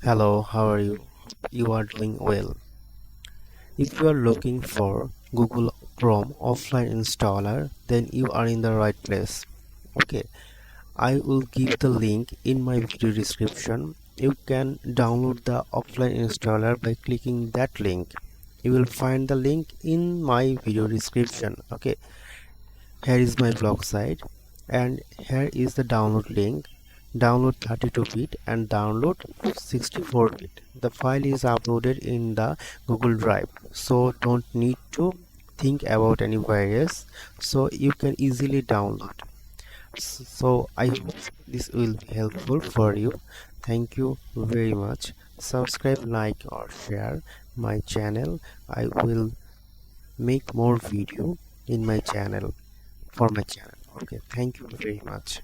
Hello, how are you? You are doing well. If you are looking for Google Chrome offline installer, then you are in the right place. Okay, I will give the link in my video description. You can download the offline installer by clicking that link. You will find the link in my video description. Okay, here is my blog site and here is the download link. Download 32-bit and download 64-bit. The file is uploaded in the Google Drive, so don't need to think about any virus, so you can easily download. So I hope this will be helpful for you. Thank you very much. Subscribe, like or share my channel. I will make more video in my channel for my channel. Okay, thank you very much.